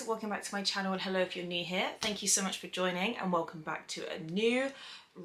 Welcome back to my channel, and hello if you're new here. Thank you so much for joining and welcome back to a new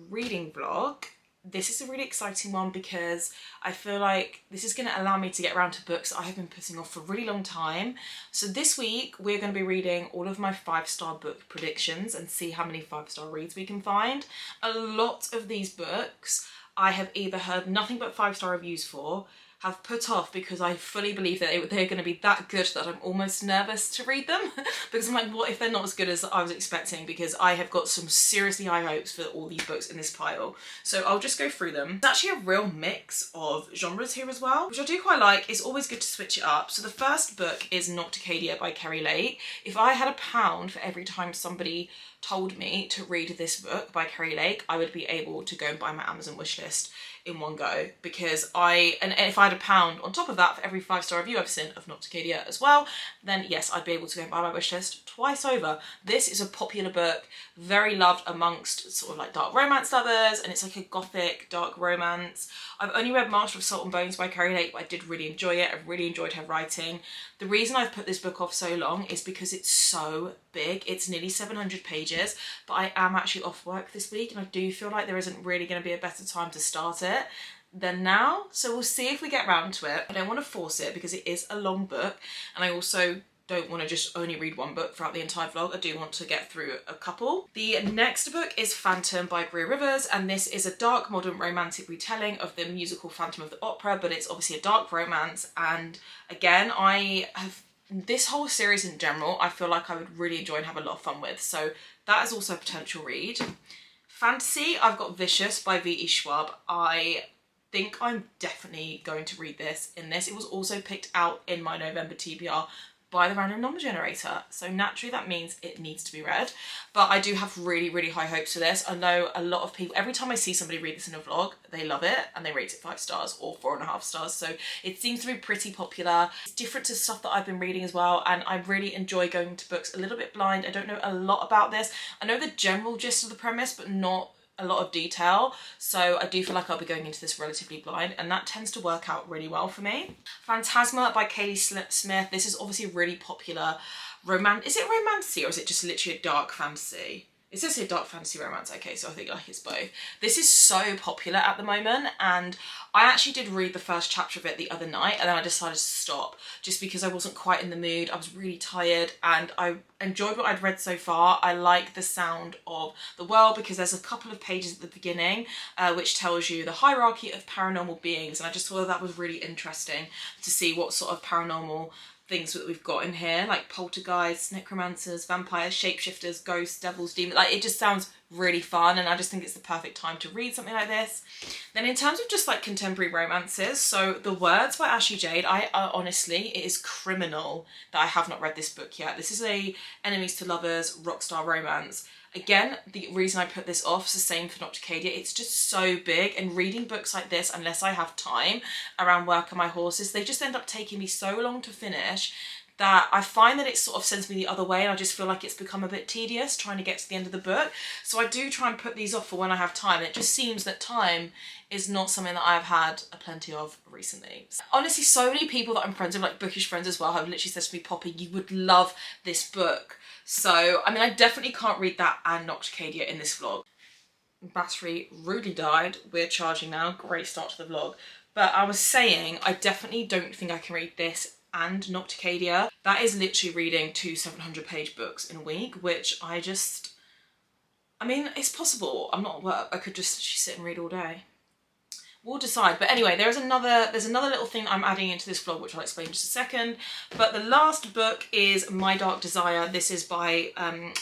reading vlog. This is a really exciting one because I feel like this is going to allow me to get around to books I have been putting off for a really long time. So this week we're going to be reading all of my 5-star book predictions and see how many 5-star reads we can find. A lot of these books I have either heard nothing but 5-star reviews for, have put off because I fully believe that they're going to be that good that I'm almost nervous to read them because I'm like, what if they're not as good as I was expecting, because I have got some seriously high hopes for all these books in this pile. So I'll just go through them. It's actually a real mix of genres here as well, which I do quite like. It's always good to switch it up. So the first book is Nocticadia by Kerry Lake. If I had £1 for every time somebody told me to read this book by Kerry Lake, I would be able to go and buy my Amazon wishlist in one go, because and if I had £1 on top of that for every 5-star review I've seen of Nocticadia as well, then yes, I'd be able to go and buy my wishlist twice over. This is a popular book, very loved amongst sort of like dark romance lovers, and it's like a gothic dark romance. I've only read Master of Salt and Bones by Kerry Lake, but I did really enjoy it. I really enjoyed her writing. The reason I've put this book off so long is because it's so big. It's nearly 700 pages, but I am actually off work this week and I do feel like there isn't really going to be a better time to start it than now. So we'll see if we get round to it. I don't want to force it because it is a long book, and I also don't want to just only read one book throughout the entire vlog. I do want to get through a couple. The next book is Phantom by Greer Rivers, and this is a dark modern romantic retelling of the musical Phantom of the Opera, but it's obviously a dark romance. And again, this whole series in general, I feel like I would really enjoy and have a lot of fun with. So that is also a potential read. Fantasy, I've got Vicious by V.E. Schwab. I think I'm definitely going to read this in this. It was also picked out in my November TBR by the random number generator, so naturally that means it needs to be read. But I do have really, really high hopes for this. I know a lot of people, every time I see somebody read this in a vlog, they love it and they rate it 5 stars or 4.5 stars, so it seems to be pretty popular. It's different to stuff that I've been reading as well, and I really enjoy going to books a little bit blind. I don't know a lot about this. I know the general gist of the premise, but not a lot of detail, so I do feel like I'll be going into this relatively blind, and that tends to work out really well for me. Phantasma by Kaylee Smith. This is obviously a really popular romance. Is it romancy or is it just literally a dark fantasy? It says here dark fantasy romance. Okay, so I think like it's both. This is so popular at the moment, and I actually did read the first chapter of it the other night, and then I decided to stop just because I wasn't quite in the mood. I was really tired, and I enjoyed what I'd read so far. I like the sound of the world because there's a couple of pages at the beginning which tells you the hierarchy of paranormal beings, and I just thought that was really interesting to see what sort of paranormal things that we've got in here, like poltergeists, necromancers, vampires, shapeshifters, ghosts, devils, demons. Like, it just sounds really fun, and I just think it's the perfect time to read something like this. Then in terms of just like contemporary romances, so The Words by Ashley Jade, honestly, it is criminal that I have not read this book yet. This is a enemies to lovers rockstar romance. Again, the reason I put this off is the same for Nocticadia. It's just so big, and reading books like this, unless I have time around work and my horses, they just end up taking me so long to finish that I find that it sort of sends me the other way, and I just feel like it's become a bit tedious trying to get to the end of the book. So I do try and put these off for when I have time. It just seems that time is not something that I've had a plenty of recently. Honestly, so many people that I'm friends with, like bookish friends as well, have literally said to me, Poppy, you would love this book. So, I mean, I definitely can't read that and Nocticadia in this vlog. Battery rudely died. We're charging now. Great start to the vlog. But I was saying, I definitely don't think I can read this and Nocticadia. That is literally reading 2 700-page books in a week, which I mean, it's possible. I'm not at work. I could just sit and read all day. We'll decide. But anyway, there's another little thing I'm adding into this vlog, which I'll explain in just a second. But the last book is My Dark Desire. This is by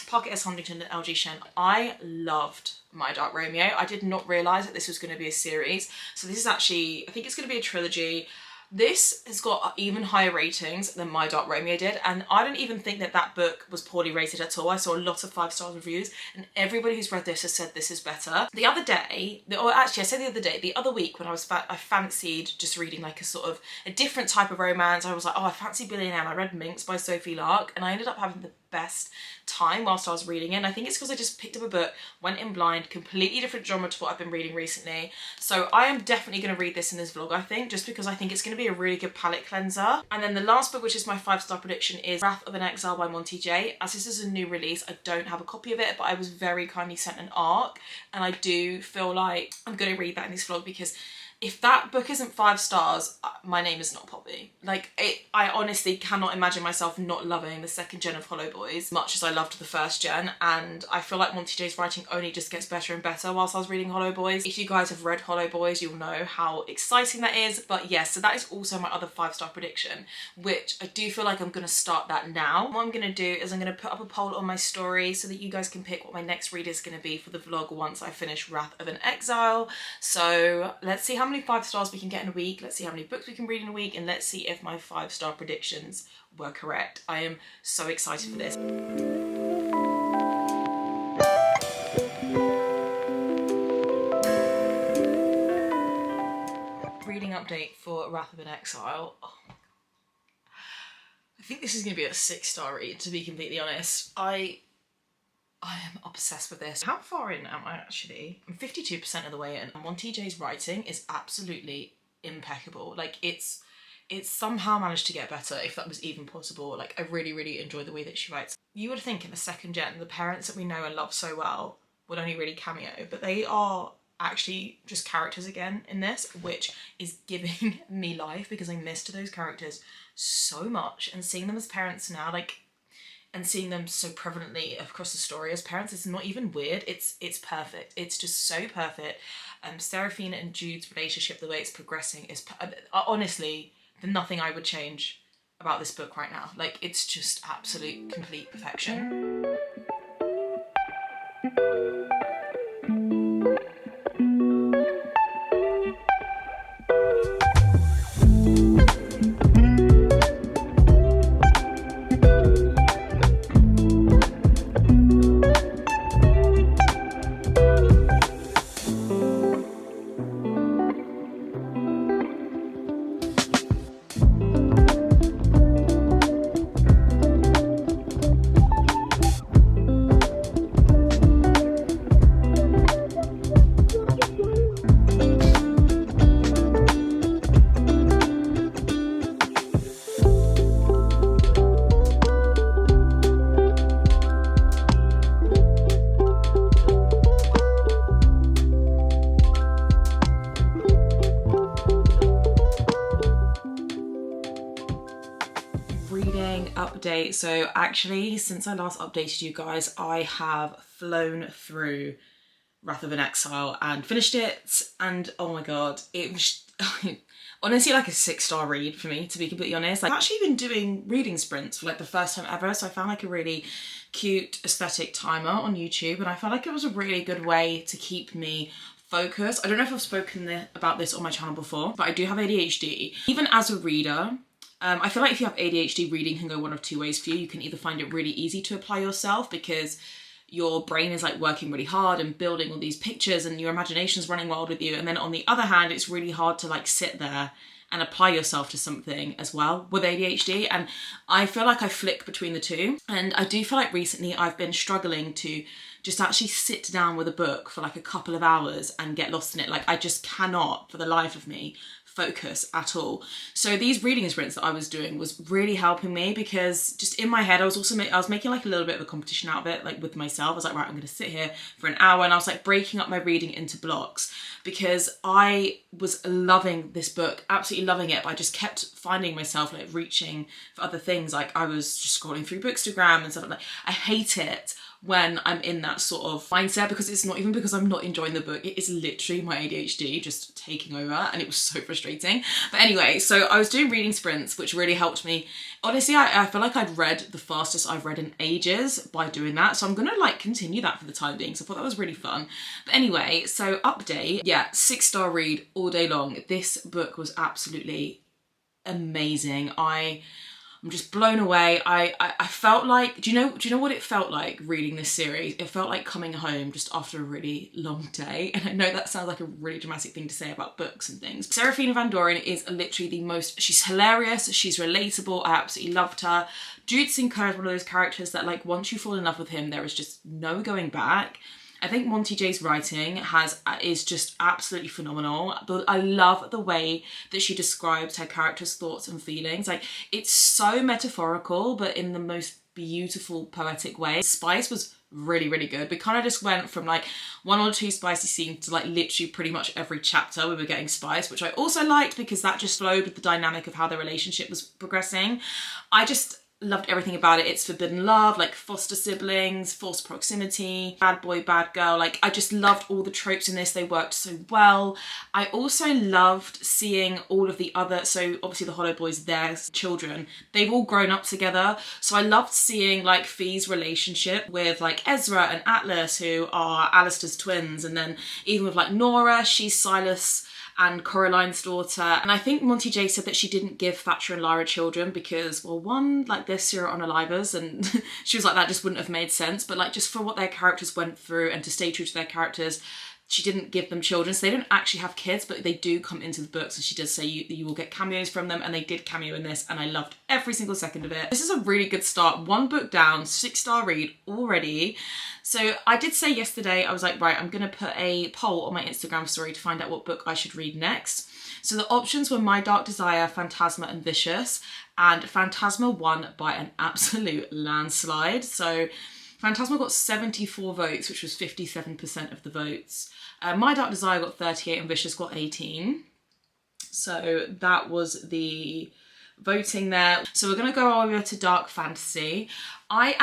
Parker S. Huntington and LG Shen. I loved My Dark Romeo. I did not realise that this was going to be a series. So this is actually, I think it's going to be a trilogy. This has got even higher ratings than My Dark Romeo did, and I don't even think that that book was poorly rated at all. I saw a lot of 5-star reviews, and everybody who's read this has said this is better. The other day, or actually I said the other day, the other week when I fancied just reading like a sort of a different type of romance. I was like, oh, I fancy Billionaire, and I read Minx by Sophie Lark, and I ended up having the best time whilst I was reading it. And I think it's because I just picked up a book, went in blind, completely different genre to what I've been reading recently. So I am definitely going to read this in this vlog, I think, just because I think it's going to be a really good palette cleanser. And then the last book, which is my 5-star prediction, is Wrath of an Exile by Monty J. As this is a new release, I don't have a copy of it, but I was very kindly sent an ARC, and I do feel like I'm going to read that in this vlog, because if that book isn't 5 stars, my name is not Poppy. Like, I honestly cannot imagine myself not loving the second gen of Hollow Boys much as I loved the first gen, and I feel like Monty J's writing only just gets better and better whilst I was reading Hollow Boys. If you guys have read Hollow Boys, you'll know how exciting that is. But yes, so that is also my other 5-star prediction, which I do feel like I'm going to start that now. What I'm going to do is I'm going to put up a poll on my story so that you guys can pick what my next read is going to be for the vlog once I finish Wrath of an Exile. So let's see how many 5 stars we can get in a week, let's see how many books we can read in a week, and let's see if my 5-star predictions were correct. I am so excited for this. Reading update for Wrath of an Exile. Oh my God. I think this is going to be a 6-star read, to be completely honest. I am obsessed with this. How far in am I actually? I'm 52% of the way in. Monty J's writing is absolutely impeccable. Like, it's somehow managed to get better, if that was even possible. Like, I really, really enjoy the way that she writes. You would think in the second gen, the parents that we know and love so well would only really cameo, but they are actually just characters again in this, which is giving me life, because I missed those characters so much, and seeing them as parents now, like, and seeing them so prevalently across the story as parents, it's not even weird, it's perfect. It's just so perfect. Seraphine and Jude's relationship, the way it's progressing, is honestly nothing I would change about this book right now. Like, it's just absolute complete perfection. Update. So actually, since I last updated you guys, I have flown through Wrath of an Exile and finished it, and oh my god, it was honestly like a 6-star read for me, to be completely honest. I've actually been doing reading sprints for like the first time ever, so I found like a really cute aesthetic timer on YouTube, and I felt like it was a really good way to keep me focused. I don't know if I've spoken about this on my channel before, but I do have ADHD. Even as a reader, I feel like if you have ADHD, reading can go one of 2 ways for you. You can either find it really easy to apply yourself because your brain is like working really hard and building all these pictures and your imagination's running wild with you. And then on the other hand, it's really hard to like sit there and apply yourself to something as well with ADHD. And I feel like I flick between the two. And I do feel like recently I've been struggling to just actually sit down with a book for like a couple of hours and get lost in it. Like, I just cannot for the life of me focus at all. So these reading sprints that I was doing was really helping me, because just in my head I was making like a little bit of a competition out of it, like with myself. I was like, right, I'm going to sit here for an hour, and I was like breaking up my reading into blocks, because I was loving this book, absolutely loving it, but I just kept finding myself like reaching for other things. Like, I was just scrolling through Bookstagram and stuff like that. I hate it when I'm in that sort of mindset, because it's not even because I'm not enjoying the book, it is literally my ADHD just taking over, and it was so frustrating. But anyway, so I was doing reading sprints, which really helped me. Honestly, I feel like I'd read the fastest I've read in ages by doing that, so I'm gonna like continue that for the time being, so I thought that was really fun. But anyway, so update, yeah, 6-star read all day long. This book was absolutely amazing. I'm just blown away. I felt like, do you know what it felt like reading this series? It felt like coming home just after a really long day. And I know that sounds like a really dramatic thing to say about books and things. Serafina Van Doren is literally the most, she's hilarious, she's relatable, I absolutely loved her. Jude Sinclair is one of those characters that like once you fall in love with him, there is just no going back. I think Monty J's writing is just absolutely phenomenal. But I love the way that she describes her character's thoughts and feelings. Like, it's so metaphorical, but in the most beautiful, poetic way. Spice was really, really good. We kind of just went from like 1 or 2 spicy scenes to like literally pretty much every chapter we were getting spice, which I also liked because that just flowed with the dynamic of how their relationship was progressing. I just loved everything about it. It's forbidden love, like foster siblings, forced proximity, bad boy, bad girl. Like, I just loved all the tropes in this. They worked so well. I also loved seeing all of the other, so obviously the Hollow Boys, their children, they've all grown up together. So I loved seeing like Fee's relationship with like Ezra and Atlas, who are Alistair's twins. And then even with like Nora, she's Silas and Coraline's daughter. And I think Monty J said that she didn't give Thatcher and Lara children because, well, one, like they're Syrah unalivers, and she was like, that just wouldn't have made sense. But like, just for what their characters went through and to stay true to their characters, she didn't give them children. So they don't actually have kids, but they do come into the books, and she does say you will get cameos from them, and they did cameo in this, and I loved every single second of it. This is a really good start. 1 book down, 6-star read already. So I did say yesterday, I was like, right, I'm gonna put a poll on my Instagram story to find out what book I should read next. So the options were My Dark Desire, Phantasma and Vicious, and Phantasma won by an absolute landslide. So Phantasma got 74 votes, which was 57% of the votes. My Dark Desire got 38 and Vicious got 18. So that was the voting there. So we're going to go over to Dark Fantasy. I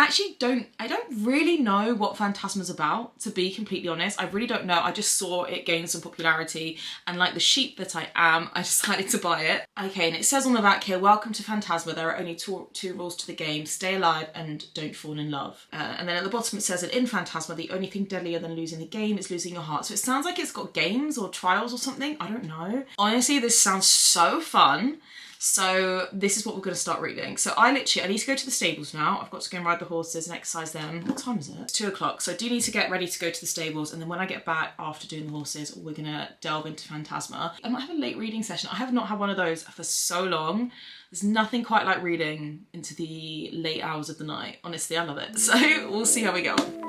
don't really know what Phantasma's about, to be completely honest. I really don't know. I just saw it gain some popularity, and like the sheep that I am, I decided to buy it. Okay, and it says on the back here, welcome to Phantasma. There are only two rules to the game: stay alive and don't fall in love. And then at the bottom it says that in Phantasma, the only thing deadlier than losing the game is losing your heart. So it sounds like it's got games or trials or something. I don't know. Honestly, this sounds so fun. So this is what we're going to start reading. So I need to go to the stables now. I've got to go and ride the horses and exercise them. What time is it? It's 2 o'clock. So I do need to get ready to go to the stables. And then when I get back after doing the horses, we're going to delve into Phantasma. I might have a late reading session. I have not had one of those for so long. There's nothing quite like reading into the late hours of the night. Honestly, I love it. So we'll see how we go on.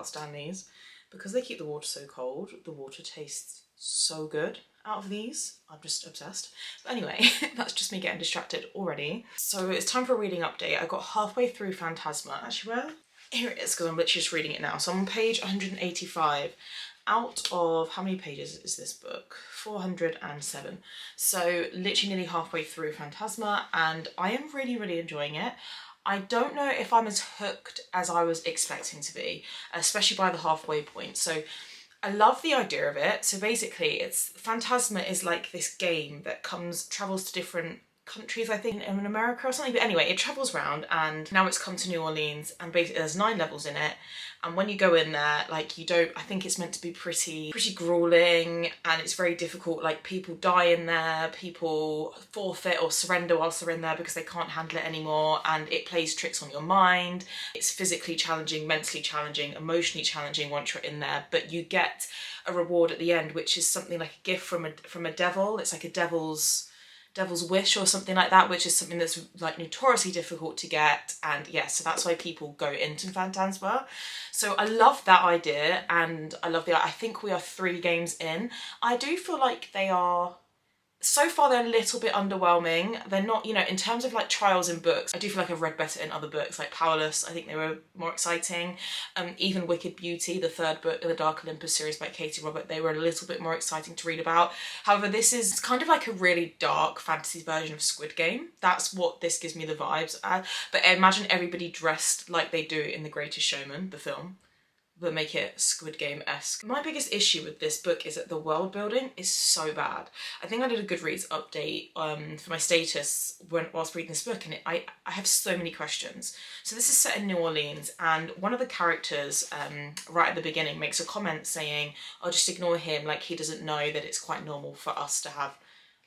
Stanleys, because they keep the water so cold, the water tastes so good out of these. I'm just obsessed. But anyway, that's just me getting distracted already. So it's time for a reading update. I got halfway through Phantasma. Actually, where? Here it is, because I'm literally just reading it now. So I'm on page 185. Out of, how many pages is this book? 407. So literally nearly halfway through Phantasma, and I am really, really enjoying it. I don't know if I'm as hooked as I was expecting to be, especially by the halfway point. So I love the idea of it. So basically, Phantasma is like this game that travels to different countries, I think, in America or something. But anyway, it travels around, and now it's come to New Orleans, and basically there's 9 levels in it. And when you go in there, like, I think it's meant to be pretty grueling, and it's very difficult. Like, people die in there, people forfeit or surrender whilst they're in there because they can't handle it anymore, and it plays tricks on your mind. It's physically challenging, mentally challenging, emotionally challenging once you're in there, but you get a reward at the end, which is something like a gift from a devil. It's like a devil's Devil's Wish or something like that, which is something that's like notoriously difficult to get. And yeah, so that's why people go into Phantasma. So I love that idea, and I love I think we are 3 games in. I do feel like they are, so far they're a little bit underwhelming. They're not, you know, in terms of like trials in books, I do feel like I've read better in other books, like Powerless. I think they were more exciting. Even Wicked Beauty, the 3rd book in the Dark Olympus series by Katie Robert, they were a little bit more exciting to read about. However, this is kind of like a really dark fantasy version of Squid Game. That's what this gives me the vibes at. But imagine everybody dressed like they do in The Greatest Showman, the film, but make it Squid Game-esque. My biggest issue with this book is that the world building is so bad. I think I did a Goodreads update for my status whilst reading this book, and I have so many questions. So this is set in New Orleans, and one of the characters right at the beginning makes a comment saying, "Oh, just ignore him, like he doesn't know that it's quite normal for us to have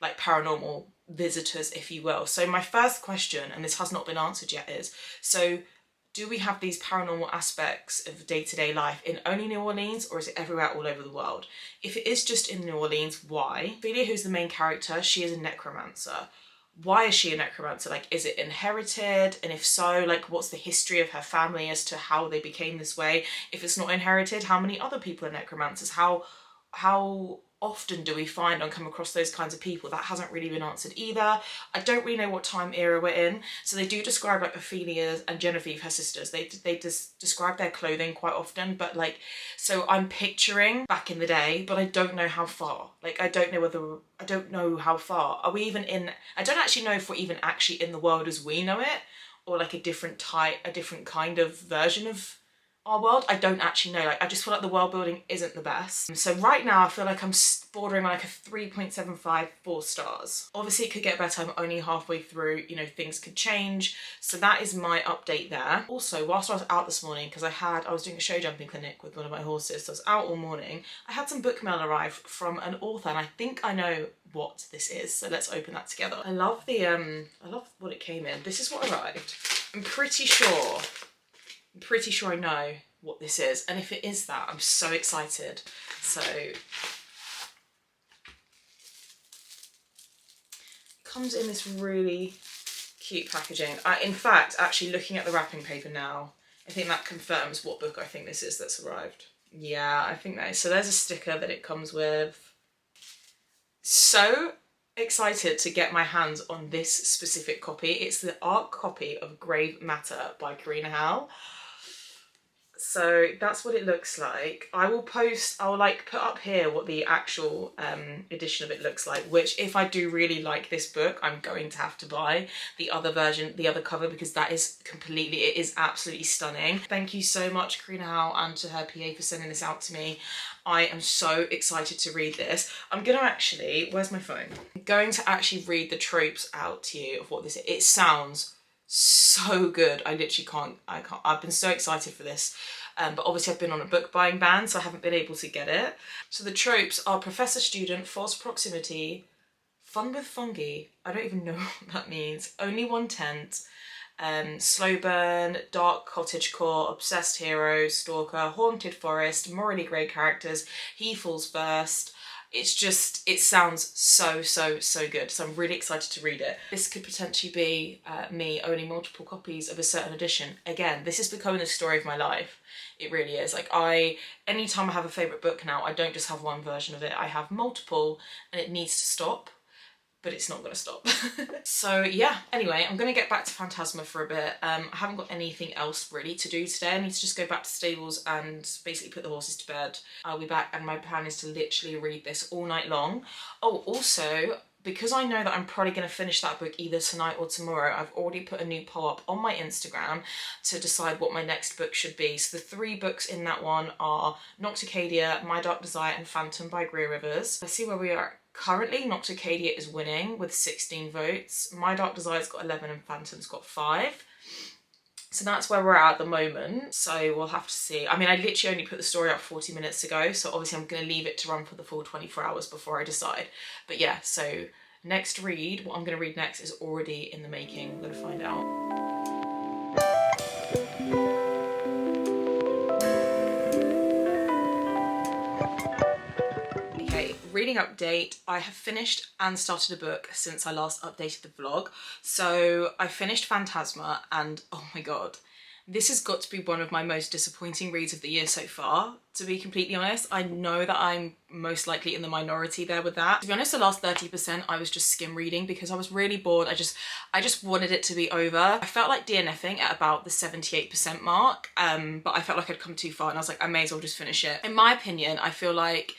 like paranormal visitors, if you will." So my first question, and this has not been answered yet, is, so do we have these paranormal aspects of day-to-day life in only New Orleans, or is it everywhere all over the world? If it is just in New Orleans, why? Ophelia, who's the main character, she is a necromancer. Why is she a necromancer? Like, is it inherited? And if so, like, what's the history of her family as to how they became this way? If it's not inherited, how many other people are necromancers? How often do we find and come across those kinds of people? That hasn't really been answered either. I don't really know what time era we're in. So they do describe like Ophelia and Genevieve, her sisters. They describe their clothing quite often, but like, so I'm picturing back in the day, but I don't know how far. Like, I don't know how far. Are we even in, I don't actually know if we're even actually in the world as we know it, or like a different kind of version of our world. I don't actually know. Like, I just feel like the world building isn't the best. So right now I feel like I'm bordering on like a 3.75, 4 stars. Obviously it could get better. I'm only halfway through, you know, things could change. So that is my update there. Also, whilst I was out this morning, because I was doing a show jumping clinic with one of my horses, so I was out all morning, I had some book mail arrive from an author, and I think I know what this is. So let's open that together. I love what it came in. This is what arrived. I'm pretty sure I know what this is, and if it is that, I'm so excited. So it comes in this really cute packaging. In fact, actually looking at the wrapping paper now, I think that confirms what book I think this is that's arrived. Yeah, I think that is. So there's a sticker that it comes with. So excited to get my hands on this specific copy. It's the art copy of Grave Matter by Karina Howe. So that's what it looks like. I will like put up here what the actual edition of it looks like, which if I do really like this book, I'm going to have to buy the other version, the other cover, because that is it is absolutely stunning. Thank you so much, Karina Howe, and to her PA for sending this out to me. I am so excited to read this. I'm gonna actually, where's my phone? I'm going to actually read the tropes out to you of what this is. It sounds so good. I literally can't, I've been so excited for this. But obviously I've been on a book buying ban, so I haven't been able to get it. So the tropes are professor student, false proximity, fun with fungi, I don't even know what that means, only one tent, slow burn, dark cottagecore, obsessed hero, stalker, haunted forest, morally grey characters, he falls first. It's just, it sounds so good. So I'm really excited to read it. This could potentially be me owning multiple copies of a certain edition. Again, this is becoming the story of my life. It really is. Like, anytime I have a favourite book now, I don't just have one version of it. I have multiple, and it needs to stop, but it's not going to stop. So yeah, anyway, I'm going to get back to Phantasma for a bit. I haven't got anything else really to do today. I need to just go back to stables and basically put the horses to bed. I'll be back, and my plan is to literally read this all night long. Oh, also, because I know that I'm probably going to finish that book either tonight or tomorrow, I've already put a new poll up on my Instagram to decide what my next book should be. So the 3 books in that one are Nocticadia, My Dark Desire and Phantom by Greer Rivers. Let's see where we are. Currently, Nocticadia is winning with 16 votes. My Dark Desire's got 11 and Phantom's got 5. So that's where we're at the moment. So we'll have to see. I mean, I literally only put the story up 40 minutes ago, so obviously I'm going to leave it to run for the full 24 hours before I decide. But yeah, so next read, what I'm going to read next is already in the making. I'm going to find out. reading update. I have finished and started a book since I last updated the vlog. So I finished Phantasma and oh my god, this has got to be one of my most disappointing reads of the year so far, to be completely honest. I know that I'm most likely in the minority there with that. To be honest, the last 30% I was just skim reading because I was really bored. I just wanted it to be over. I felt like DNFing at about the 78% mark, but I felt like I'd come too far and I was like, I may as well just finish it. In my opinion, I feel like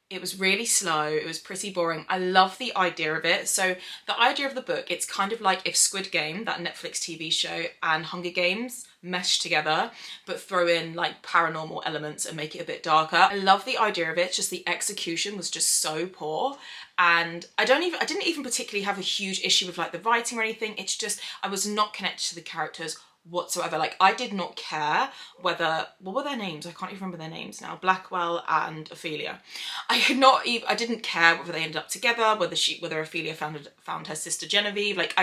it was really slow, it was pretty boring. I love the idea of it. So the idea of the book, it's kind of like if Squid Game, that Netflix TV show, and Hunger Games mesh together, but throw in like paranormal elements and make it a bit darker. I love the idea of it, just the execution was just so poor. And I didn't even particularly have a huge issue with like the writing or anything. It's just, I was not connected to the characters whatsoever. Like I did not care whether, what were their names? I can't even remember their names now. Blackwell and Ophelia. I didn't care whether they ended up together, whether Ophelia found her sister Genevieve. Like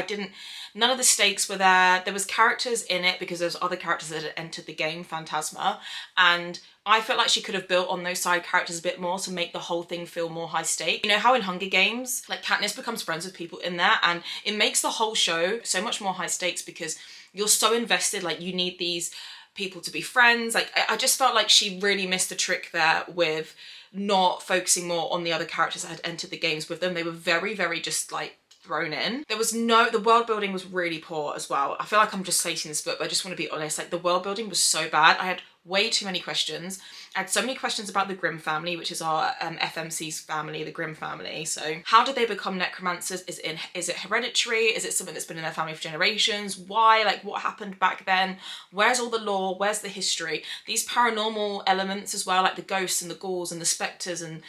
none of the stakes were there. There was characters in it because there's other characters that had entered the game, Phantasma, and I felt like she could have built on those side characters a bit more to make the whole thing feel more high stake. You know how in Hunger Games, like Katniss becomes friends with people in there and it makes the whole show so much more high stakes because you're so invested, like you need these people to be friends. Like I just felt like she really missed the trick there with not focusing more on the other characters that had entered the games with them. They were very, very just like thrown in. The world building was really poor as well. I feel like I'm just slating this book, but I just want to be honest, like the world building was so bad. I had way too many questions. I had so many questions about the Grimm family, which is our FMC's family, the Grimm family. So how did they become necromancers? Is it hereditary? Is it something that's been in their family for generations? Why? Like what happened back then? Where's all the lore? Where's the history? These paranormal elements as well, like the ghosts and the ghouls and the spectres and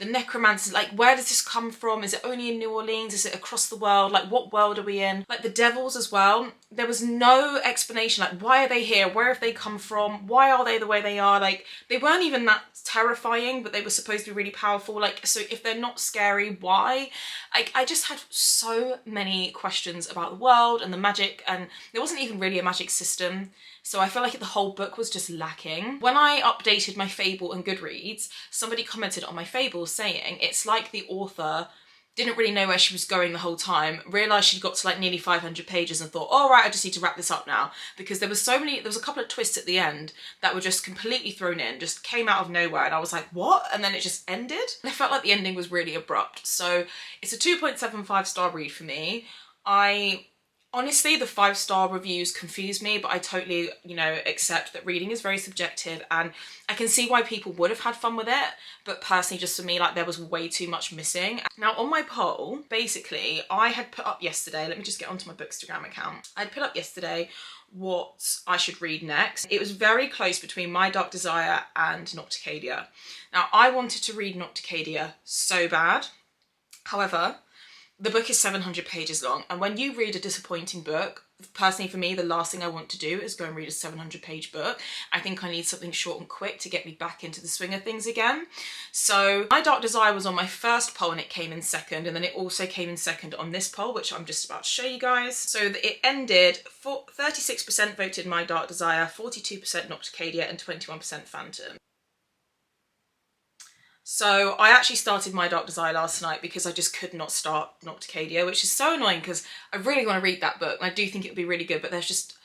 the necromancers, like where does this come from? Is it only in New Orleans? Is it across the world? Like what world are we in? Like the devils as well. There was no explanation, like why are they here? Where have they come from? Why are they the way they are? Like they weren't even that terrifying, but they were supposed to be really powerful. Like, so if they're not scary, why? Like I just had so many questions about the world and the magic, and there wasn't even really a magic system. So I feel like the whole book was just lacking. When I updated my Fable and Goodreads, somebody commented on my Fable saying it's like the author didn't really know where she was going the whole time, realised she'd got to like nearly 500 pages and thought, all right, I just need to wrap this up now. Because there was a couple of twists at the end that were just completely thrown in, just came out of nowhere. And I was like, what? And then it just ended. And I felt like the ending was really abrupt. So it's a 2.75 star read for me. Honestly, the 5-star reviews confuse me, but I totally, accept that reading is very subjective and I can see why people would have had fun with it. But personally, just for me, like there was way too much missing. Now on my poll, basically, I had put up yesterday, let me just get onto my Bookstagram account. I'd put up yesterday what I should read next. It was very close between My Dark Desire and Nocticadia. Now I wanted to read Nocticadia so bad. However, the book is 700 pages long, and when you read a disappointing book, personally for me, the last thing I want to do is go and read a 700-page book. I think I need something short and quick to get me back into the swing of things again. So My Dark Desire was on my first poll and it came in second, and then it also came in second on this poll, which I'm just about to show you guys. So it ended, 36% voted My Dark Desire, 42% Nocticadia, and 21% Phantom. So I actually started My Dark Desire last night because I just could not start Nocticadia, which is so annoying because I really want to read that book and I do think it would be really good, but there's just,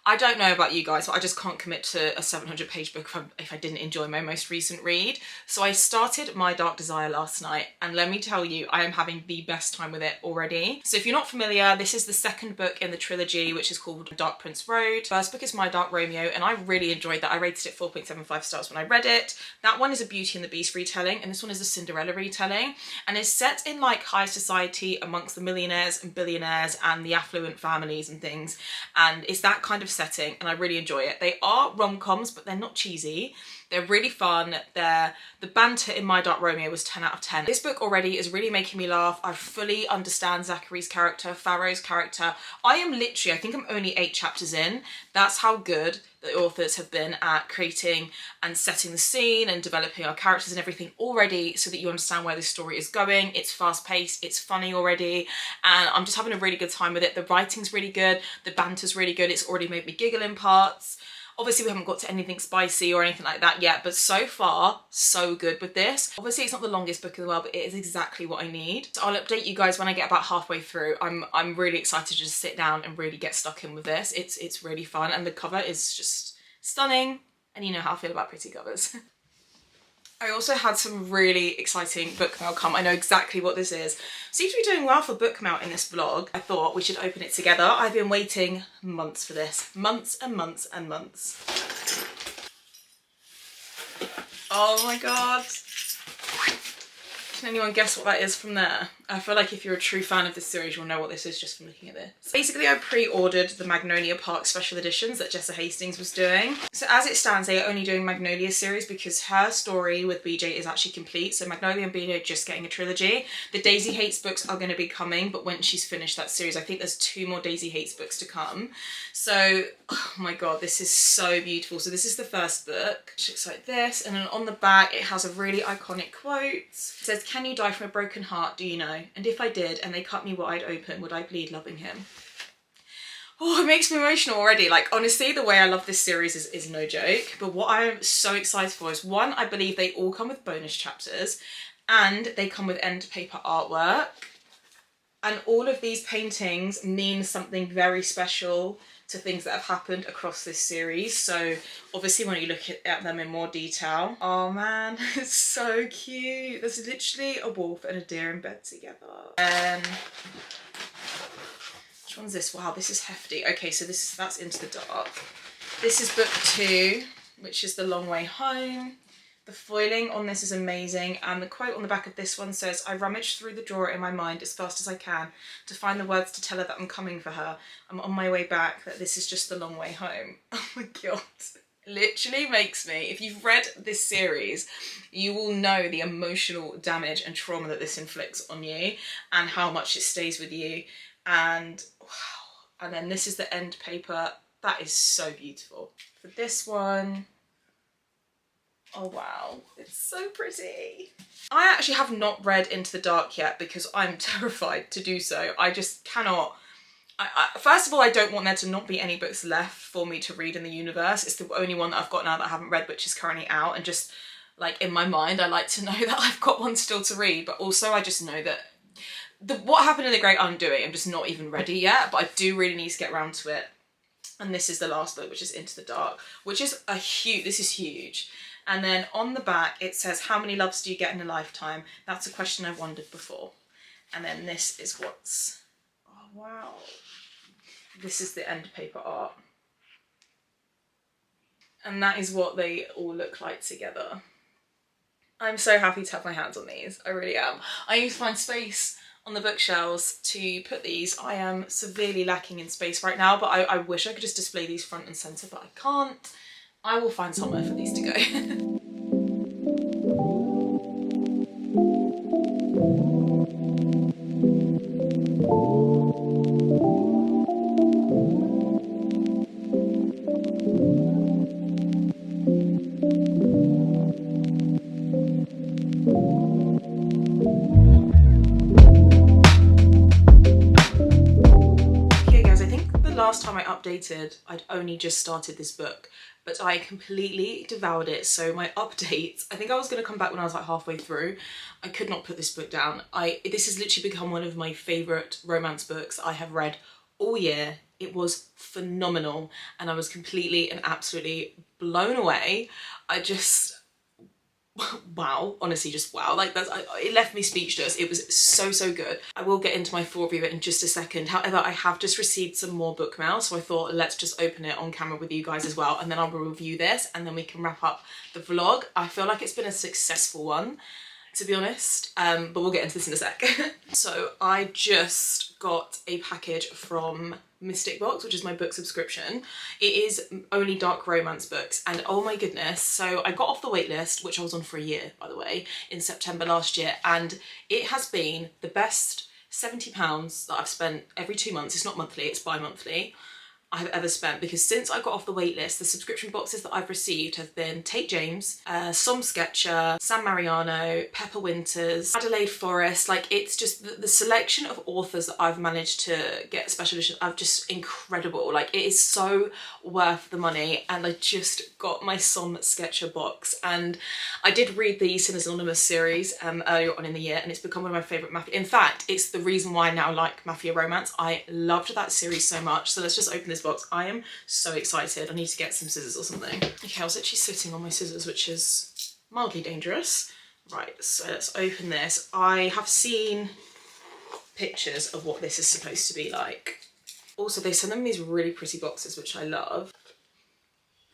I don't know about you guys, but I just can't commit to a 700-page book if I didn't enjoy my most recent read. So I started My Dark Desire last night, and let me tell you, I am having the best time with it already. So if you're not familiar, this is the second book in the trilogy, which is called Dark Prince Road. First book is My Dark Romeo, and I really enjoyed that. I rated it 4.75 stars when I read it. That one is a Beauty and the Beast retelling, and this one is a Cinderella retelling, and it's set in like high society amongst the millionaires and billionaires and the affluent families and things, and it's that kind of setting, and I really enjoy it. They are rom-coms, but they're not cheesy. They're really fun. The banter in My Dark Romeo was 10 out of 10. This book already is really making me laugh. I fully understand Zachary's character, Pharaoh's character. I think I'm only 8 chapters in. That's how good the authors have been at creating and setting the scene and developing our characters and everything already so that you understand where this story is going. It's fast paced, it's funny already, and I'm just having a really good time with it. The writing's really good, the banter's really good. It's already made me giggle in parts. Obviously we haven't got to anything spicy or anything like that yet, but so far, so good with this. Obviously it's not the longest book in the world, but it is exactly what I need. So I'll update you guys when I get about halfway through. I'm really excited to just sit down and really get stuck in with this. It's really fun, and the cover is just stunning, and you know how I feel about pretty covers. I also had some really exciting book mail come. I know exactly what this is. Seems to be doing well for book mail in this vlog. I thought we should open it together. I've been waiting months for this. Months and months and months. Oh my god. Can anyone guess what that is from there? I feel like if you're a true fan of this series, you'll know what this is just from looking at this. So basically, I pre-ordered the Magnolia Park special editions that Jessa Hastings was doing. So as it stands, they are only doing Magnolia series because her story with BJ is actually complete. So Magnolia and BJ are just getting a trilogy. The Daisy Hates books are going to be coming, but when she's finished that series, I think there's 2 more Daisy Hates books to come. So, oh my god, this is so beautiful. So this is the first book. It looks like this, and then on the back it has a really iconic quote. It says, "Can you die from a broken heart, do you know? And if I did, and they cut me wide open, would I bleed loving him?" Oh, it makes me emotional already. Like, honestly, the way I love this series is no joke. But what I am so excited for is, one, I believe they all come with bonus chapters, and they come with end paper artwork. And all of these paintings mean something very special to things that have happened across this series. So obviously when you look at them in more detail, oh man, it's so cute. There's literally a wolf and a deer in bed together. And which one's this? Wow, this is hefty. Okay, so that's Into the Dark. This is book 2, which is The Long Way Home. The foiling on this is amazing, and the quote on the back of this one says, "I rummage through the drawer in my mind as fast as I can to find the words to tell her that I'm coming for her. I'm on my way back, that this is just the long way home." Oh my god. Literally makes me, if you've read this series, you will know the emotional damage and trauma that this inflicts on you and how much it stays with you. And wow. And then this is the end paper. That is so beautiful. For this one, oh wow, it's so pretty. I actually have not read Into the Dark yet because I'm terrified to do so. I just cannot. First of all, I don't want there to not be any books left for me to read in the universe. It's the only one that I've got now that I haven't read, which is currently out, and just like in my mind I like to know that I've got one still to read, but also I just know that what happened in The Great Undoing, I'm just not even ready yet, but I do really need to get around to it. And this is the last book, which is Into the Dark, which is this is huge. And then on the back it says, "How many loves do you get in a lifetime? That's a question I've wondered before." And then this is what's, oh wow. This is the end paper art. And that is what they all look like together. I'm so happy to have my hands on these, I really am. I need to find space on the bookshelves to put these. I am severely lacking in space right now, but I wish I could just display these front and centre, but I can't. I will find somewhere for these to go. Last time I updated, I'd only just started this book, but I completely devoured it. So my updates, I think I was going to come back when I was like halfway through. I could not put this book down. This has literally become one of my favourite romance books I have read all year. It was phenomenal, and I was completely and absolutely blown away. Wow, honestly, just wow. Like it left me speechless. It was so good. I will get into my full review in just a second. However, I have just received some more book mail, so I thought let's just open it on camera with you guys as well, and then I will review this, and then we can wrap up the vlog. I feel like it's been a successful one, to be honest, but we'll get into this in a sec. So I just got a package from Mystic Box, which is my book subscription. It is only dark romance books, and oh my goodness, so I got off the wait list, which I was on for a year, by the way, in September last year, and it has been the best £70 that I've spent every 2 months. It's not monthly, it's bi-monthly. I've ever spent, because since I got off the wait list, the subscription boxes that I've received have been Tate James, Som Sketcher, San Mariano, Pepper Winters, Adelaide Forest. Like, it's just the selection of authors that I've managed to get special edition are just incredible. Like, it is so worth the money. And I just got my Som Sketcher box, and I did read the Sinners Anonymous series earlier on in the year, and it's become one of my favourite mafia. In fact, it's the reason why I now like mafia romance. I loved that series so much. So let's just open this box. I am so excited. I need to get some scissors or something. Okay, I was actually sitting on my scissors, which is mildly dangerous. Right, so let's open this. I have seen pictures of what this is supposed to be like. Also, they send them these really pretty boxes, which I love.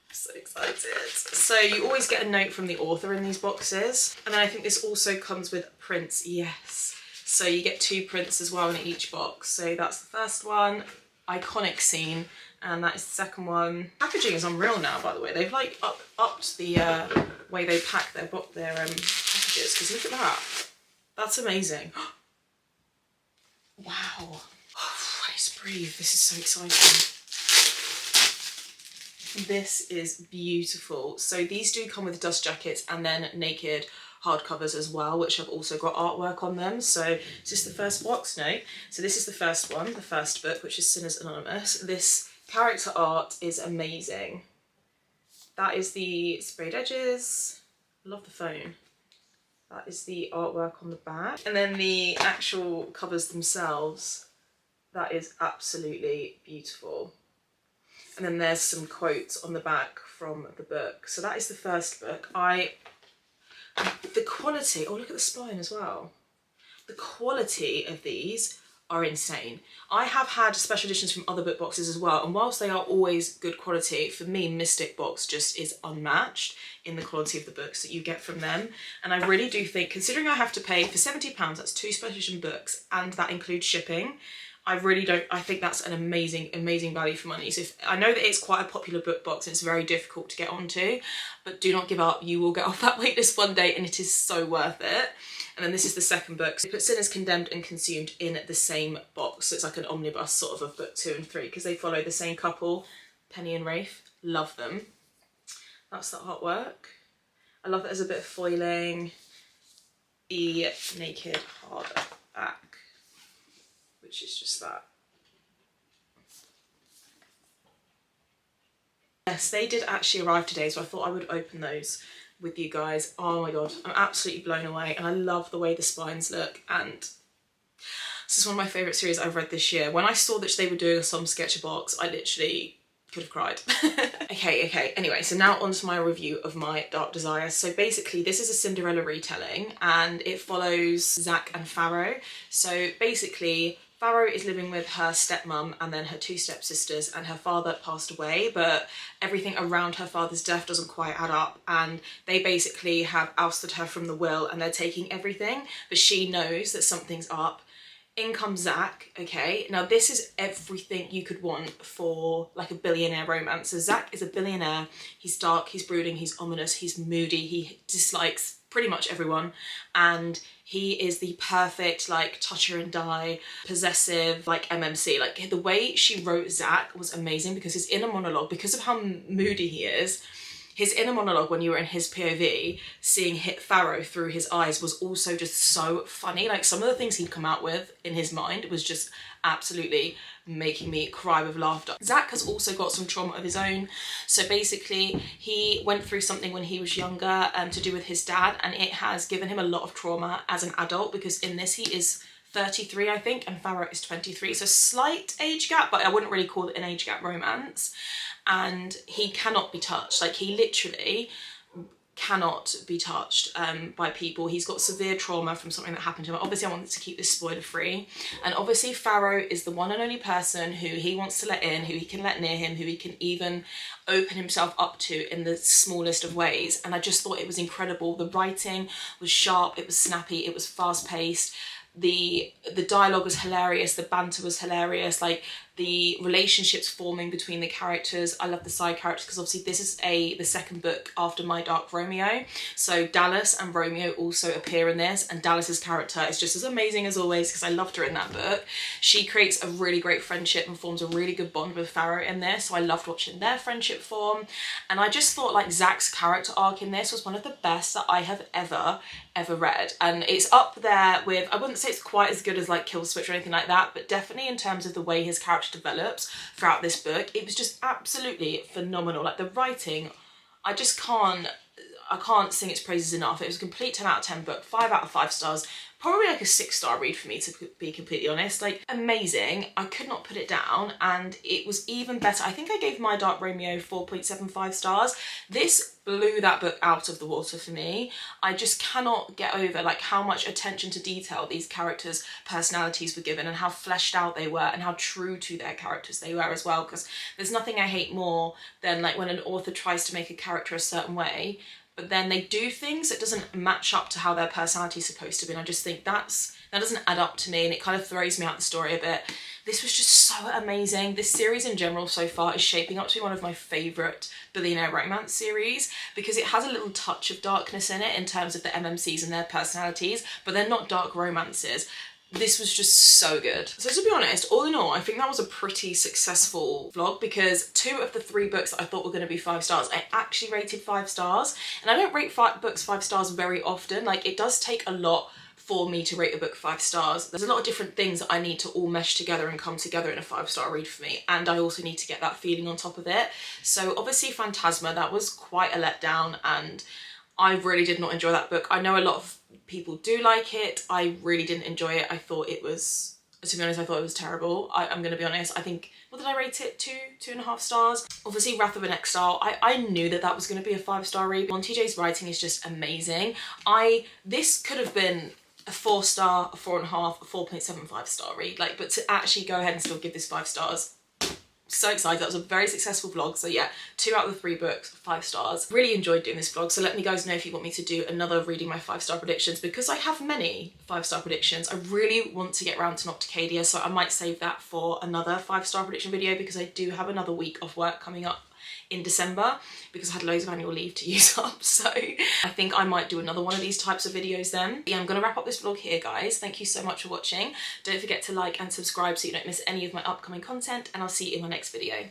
I'm so excited. So you always get a note from the author in these boxes. And then I think this also comes with prints. Yes. So you get 2 prints as well in each box. So that's the first one, iconic scene. And that is the second one. Packaging is unreal now, by the way. They've like upped the way they pack their packages, because look at that. That's amazing. Wow. Oh, I just breathe. This is so exciting. This is beautiful. So these do come with dust jackets and then naked hardcovers as well, which have also got artwork on them. So is this the first box? No. So this is the first one, the first book, which is Sinners Anonymous. This character art is amazing. That is the sprayed edges. I love the phone. That is the artwork on the back. And then the actual covers themselves, that is absolutely beautiful. And then there's some quotes on the back from the book. So that is the first book. The quality, oh, look at the spine as well. The quality of these are insane. I have had special editions from other book boxes as well, and whilst they are always good quality, for me Mystic Box just is unmatched in the quality of the books that you get from them. And I really do think, considering I have to pay for £70, that's 2 special edition books, and that includes shipping, I think that's an amazing value for money. So I know that it's quite a popular book box and it's very difficult to get onto, but do not give up. You will get off that waitlist one day, and it is so worth it. And then this is the second book. So they put Sinners, Condemned and Consumed in the same box. So it's like an omnibus sort of book 2 and 3, because they follow the same couple, Penny and Rafe. Love them. That's the artwork. I love that there's a bit of foiling. The naked hardback, which is just that. Yes, they did actually arrive today, so I thought I would open those with you guys. Oh my god, I'm absolutely blown away, and I love the way the spines look, and this is one of my favourite series I've read this year. When I saw that they were doing a Som Sketcher box, I literally could have cried. Okay, anyway, so now on to my review of My Dark Desire. So basically this is a Cinderella retelling, and it follows Zach and Farrow. So basically Farrow is living with her stepmom and then her 2 stepsisters, and her father passed away, but everything around her father's death doesn't quite add up, and they basically have ousted her from the will and they're taking everything, but she knows that something's up. In comes Zach, okay? Now this is everything you could want for like a billionaire romance. So Zach is a billionaire, he's dark, he's brooding, he's ominous, he's moody, he dislikes pretty much everyone, and he is the perfect like toucher and die, possessive, like MMC. Like the way she wrote Zach was amazing, because his inner monologue, because of how moody he is, his inner monologue when you were in his POV, seeing hit Farrow through his eyes was also just so funny. Like some of the things he'd come out with in his mind was just absolutely making me cry with laughter. Zach has also got some trauma of his own. So basically he went through something when he was younger to do with his dad, and it has given him a lot of trauma as an adult, because in this he is 33 I think and Farrow is 23, so slight age gap, but I wouldn't really call it an age gap romance. And he cannot be touched, like he literally cannot be touched by people. He's got severe trauma from something that happened to him. Obviously I wanted to keep this spoiler free, and obviously Farrow is the one and only person who he wants to let in, who he can let near him, who he can even open himself up to in the smallest of ways. And I just thought it was incredible. The writing was sharp, it was snappy, it was fast paced. The dialogue was hilarious, the banter was hilarious. Like the relationships forming between the characters. I love the side characters because obviously this is the second book after My Dark Romeo. So Dallas and Romeo also appear in this, and Dallas's character is just as amazing as always because I loved her in that book. She creates a really great friendship and forms a really good bond with Farrow in this, so I loved watching their friendship form. And I just thought like Zach's character arc in this was one of the best that I have ever read, and it's up there with, I wouldn't say it's quite as good as like Kill Switch or anything like that, but definitely in terms of the way his character develops throughout this book, it was just absolutely phenomenal. Like the writing, I can't sing its praises enough. It was a complete 10 out of 10 book, 5 out of 5 stars. Probably like a 6-star read for me, to be completely honest. Like, amazing. I could not put it down, and it was even better. I think I gave My Dark Romeo 4.75 stars. This blew that book out of the water for me. I just cannot get over like how much attention to detail these characters' personalities were given, and how fleshed out they were, and how true to their characters they were as well. Because there's nothing I hate more than like when an author tries to make a character a certain way, but then they do things that doesn't match up to how their personality is supposed to be. And I just think that doesn't add up to me, and it kind of throws me out the story a bit. This was just so amazing. This series in general so far is shaping up to be one of my favourite billionaire romance series, because it has a little touch of darkness in it in terms of the MMCs and their personalities, but they're not dark romances. This was just so good. So to be honest, all in all, I think that was a pretty successful vlog, because 2 of the 3 books that I thought were going to be 5 stars, I actually rated 5 stars. And I don't rate books 5 stars very often. Like, it does take a lot for me to rate a book 5 stars. There's a lot of different things that I need to all mesh together and come together in a 5-star read for me. And I also need to get that feeling on top of it. So obviously Phantasma, that was quite a letdown, and I really did not enjoy that book. I know a lot of people do like it. I really didn't enjoy it. I thought it was, to be honest, I thought it was terrible. I'm going to be honest. I think, what did I rate it? 2.5 stars. Obviously Wrath of an Exile, I knew that was going to be a 5-star read. Monty J's writing is just amazing. This could have been a 4-star, a 4.5, a 4.75 star read. Like, but to actually go ahead and still give this 5 stars, so excited. That was a very successful vlog. So yeah, 2 out of the 3 books, 5 stars. Really enjoyed doing this vlog. So let me guys know if you want me to do another reading my 5-star predictions, because I have many 5-star predictions. I really want to get around to Nocticadia, so I might save that for another 5-star prediction video, because I do have another week of work coming up in December, because I had loads of annual leave to use up. So I think I might do another one of these types of videos then. Yeah, I'm gonna wrap up this vlog here, guys. Thank you so much for watching. Don't forget to like and subscribe so you don't miss any of my upcoming content, and I'll see you in my next video.